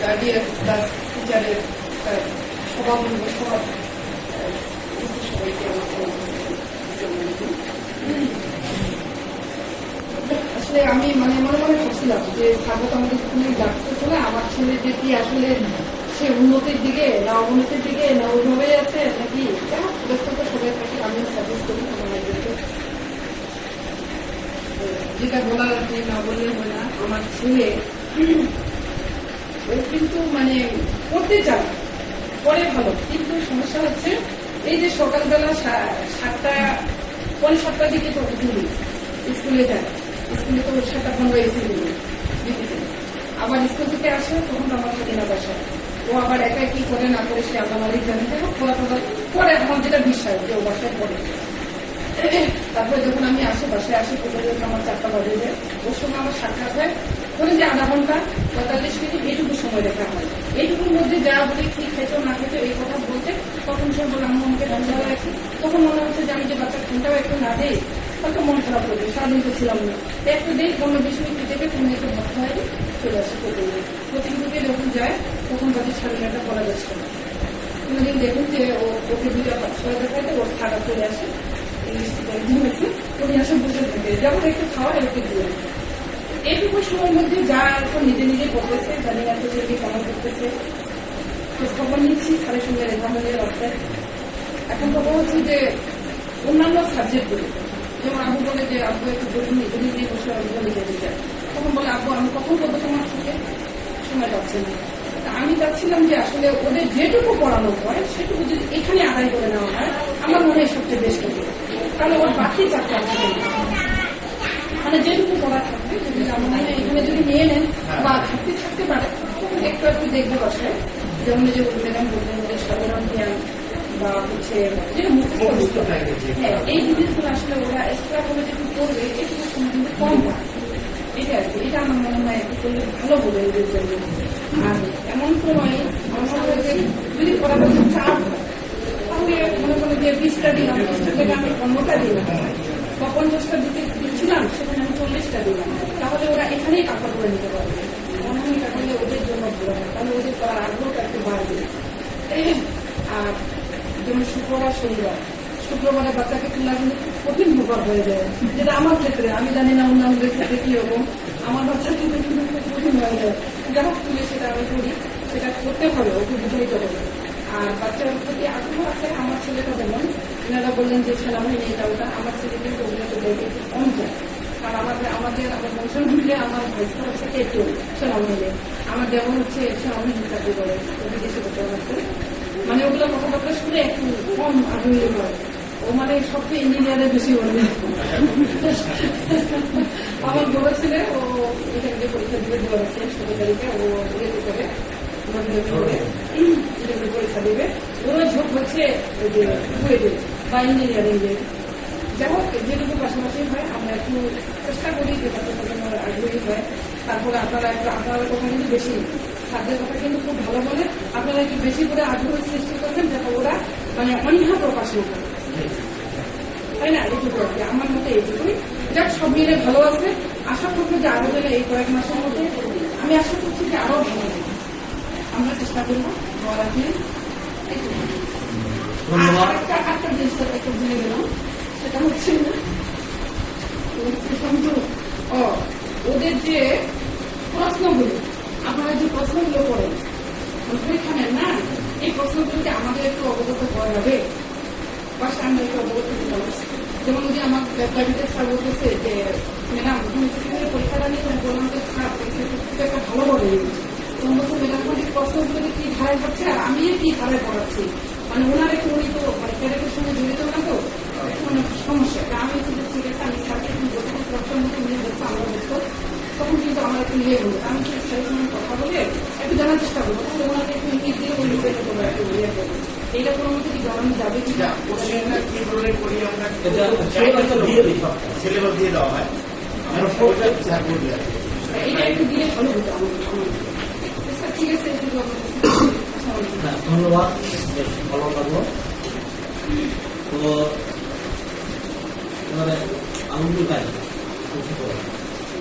Guardian plus টিচারের সভামূল্য সবার সবাইকে আসলে আমি মনে মনে ভাবছিলাম যে স্বাগত আমাদের স্কুলে ডাকতে চলে আমার ছেলে যে কি আসলে সে উন্নতির দিকে না অবনতির দিকে না ওইভাবেই আছে নাকি সবাই থাকে আমি সাজেস্ট করি যেটা বলার আপনি না বললে হয় না। আমার ছেলে ও কিন্তু করতে চায় পরে ভালো, কিন্তু সমস্যা হচ্ছে এই যে সকালবেলা 7:15 দিকে তো উঠি স্কুলে যায়, স্কুলে তো 7:15 এসে দিবে, আবার স্কুল থেকে আসে তখন আমার থাকে না বাসায়, ও আবার একা কি করে না করে সে আল্লাহ মালিক জানে পরে আমার যেটা বিশ্বাস যে ও বাসায় পড়ে। তারপরে যখন আমি আসি বাসায় আসি প্রতিদিন আমার 4টা বাজে যায়, ওর সঙ্গে আমার সাক্ষাৎ হয় ধরে যে আধা ঘন্টা 45 মিনিট এইটুকু সময় রেখা হয়। এইটুকুর মধ্যে যা বলি কি খেতো না খেতো এই কথা বলতে তখন সে বলে আমি আমাকে ঠান্ডা রাখি, তখন মনে হচ্ছে যে আমি যে বাচ্চা ঠান্ডাও একটু না দিই হয়তো মন খারাপ করবে, সারাদিন তো ছিলাম না, একটু দিই 15-20 মিনিট থেকে তুমি একটু ভর্ত হয় চলে আসে প্রতিদিনকে যখন যায় তখন তাদের 9:30 পড়া যাচ্ছে না। কোনোদিন দেখুন যে ওকে 2টা 6 দেখাতে ওর খারাপ চলে আসে, উনি আসে বুঝে থাকে যেমন একটু খাওয়া একটু দিয়ে এইটুকু সময়ের মধ্যে যা এখন নিজে নিজে করতেছে জানি না ছেলে কেমন করতেছে খবর নিচ্ছি সারের সঙ্গে রেখা হলে রাস্তায়। এখন কথা হচ্ছে যে অন্যান্য সাবজেক্টগুলো যেমন আব্বু বলে যে আব্বু একটু বলুন নিজে নিজে বসে অভিজ্ঞতা যেতে চায়, তখন বলে আব্বু আমি কখন করবো তোমার থেকে সময় যাচ্ছে না। আমি চাচ্ছিলাম যে আসলে ওদের যেটুকু পড়ানো হয় সেটুকু যদি এখানে আদায় করে নেওয়া হয় আমার মনে হয় সবচেয়ে বেস্ট হবে, তাহলে ওর বাকি চাকরি যেটুকু পড়া থাকবে যদি আমার মনে হয় এখানে যদি নিয়ে নেন বা ঘাটতি থাকতে পারে তখন একটু একটু দেখবে বসে, যেমন যে ম্যাডাম বললেন সাধারণ জ্ঞান বা হচ্ছে যেটা মুখ্য হ্যাঁ এই জিনিসগুলো আসলে ওরা এক্সট্রা করে যেটুকু করবে একটু সময় কিন্তু কম হয়, এটা আর কি। এটা আমার মনে হয় একটু করলে ভালো হবে ওদের জন্য। আর এমন তো নয় আমার মনে হয় যে যদি পড়াশোনার চাপ হয় তাহলে মনে করেন যে 20টা দিলাম, 20টা থেকে আমি 15টা দিলাম বা 50টা দিচ্ছিলাম সেখানে আমি 40টা দিলাম, তাহলে ওরা এখানেই টাকা করে নিতে পারবে। মনে হয় এটা করলে ওদের জন্য ভালো হয়, তাহলে ওদের করার আগ্রহটা একটু বাড়বে। আর যেমন শুক্রবার শনিবার শুক্রবারে বাচ্চাকে তোলা কিন্তু খুব কঠিন ব্যাপার হয়ে যায়, যেটা আমার ক্ষেত্রে আমি জানি না অন্যান্যদের ক্ষেত্রে কি রকম, আমার বাচ্চা কিন্তু খুব কঠিন হয়ে যায়। যারা তুলে সেটা আমি করি, সেটা করতে হবে, ওকে বুঝাইতে হবে। আর বাচ্চার প্রতি আগ্রহ আছে আমার ছেলেটা যেমন এনারা বললেন যে ছেলে হয়নি এটা ওটা, আমার ছেলে কিন্তু ওগুলোতে দেখে একটু কম যায়। কারণ আমাদের বংশের মিলে আমার ভাইসা হচ্ছে একটু ছেলে মিলে আমার যেমন হচ্ছে সেনাবাহিনী চাকরি করে বিদেশে করতে হচ্ছে, ওগুলো কথাবার্তা শুনে একটু কম আগ্রহী হয়, ও সবচেয়ে ইঞ্জিনিয়ারে বেশি বলবে। আমার বড় ছেলে ও এখান থেকে পরীক্ষা দিতে দেওয়া হচ্ছে 17 তারিখে, ও ইয়েতে করে পরীক্ষা দেবে, ওরা ঝোঁক হচ্ছে বা ইঞ্জিনিয়ারিং এ। যাই হোক যেটুকু পাশাপাশি হয় আমরা একটু চেষ্টা করি যে বাচ্চাদের আগ্রহী হয়। তারপরে আপনারা কথা কিন্তু বেশি তাদের কথা কিন্তু খুব ভালো বলে, আপনারা একটু বেশি করে আগ্রহ সৃষ্টি করবেন যাতে ওরা অনীহা প্রকাশ না করে, তাই না? এইটুকু আর কি আমার মতে, এইটুকুই। যাক সব মিলে ভালো আছে, আশা করবো যে আরো গেলে এই কয়েক মাসের মধ্যে আমি আশা করছি যে আরো ভালো হবে, আমরা চেষ্টা করবো। একটা জিনিসটা একটু ভুলে গেলাম, সেটা হচ্ছে ওদের যে প্রশ্নগুলো আপনারা যে প্রশ্নগুলো করেন পরীক্ষা নেন না, এই প্রশ্নগুলোকে আমাদের একটু অবগত করা যাবে বা সামনে একটু অবগত দিতে হবে। যেমন যদি আমার প্রাইভেটের স্যার বলতেছে যে ম্যাডাম তুমি পরীক্ষাটা নিয়ে বললাম যে স্যার একটা ভালো বলে ম্যাডাম প্রশ্নগুলো কি ধারায় হচ্ছে আর আমি কি ধারায় পড়াচ্ছি, ওনার একটু উনি তো ক্যারেক্টারের সঙ্গে জড়িত না, তো সমস্যা আমি কিন্তু ঠিক আছে আমি স্যারকে প্রশ্নের মতো নিয়ে বলবো আমরা বলতো, তখন কিন্তু আমার একটু ইয়ে বলবো, আমি কিন্তু স্যারের সঙ্গে কথা বলে একটু জানার চেষ্টা করবো, তাহলে ওনাকে একটু ইঙ্গিত দিয়ে ওই লোকের তোমরা একটু ইয়ে করবো। এইটা কোনো মতো কি জানানো যাবে কিনা সিলেবাস দিয়ে দেওয়া হয়, এইটা একটু দিয়ে ভালো হতো আমার। ঠিক আছে, ধন্যবাদ, ভালো লাগলো। তো আনন্দ পাই।